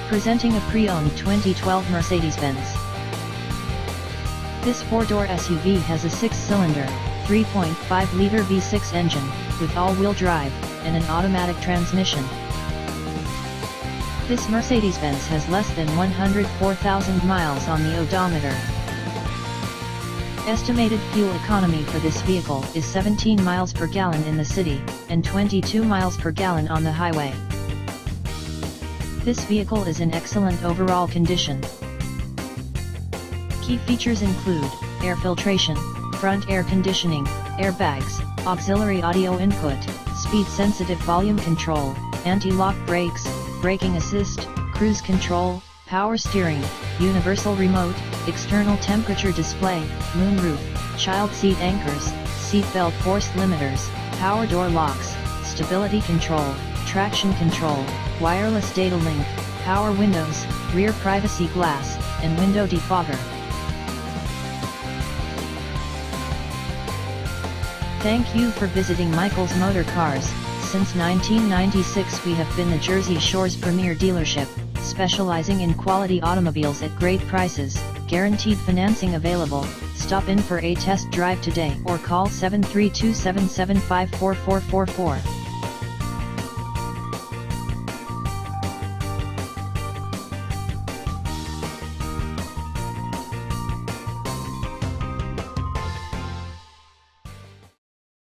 Presenting a pre-owned 2012 Mercedes-Benz. This 4-door SUV has a 6-cylinder, 3.5-liter V6 engine, with all-wheel drive, and an automatic transmission. This Mercedes-Benz has less than 104,000 miles on the odometer. Estimated fuel economy for this vehicle is 17 miles per gallon in the city, and 22 miles per gallon on the highway. This vehicle is in excellent overall condition. Key features include air filtration, front air conditioning, airbags, auxiliary audio input, speed-sensitive volume control, anti-lock brakes, braking assist, cruise control, power steering, universal remote, external temperature display, moonroof, child seat anchors, seat belt force limiters, power door locks, stability control, traction control, wireless data link, power windows, rear privacy glass, and window defogger. Thank you for visiting Michael's Motorcars. Since 1996 we have been the Jersey Shore's premier dealership, specializing in quality automobiles at great prices, guaranteed financing available. Stop in for a test drive today or call 732-775-4444.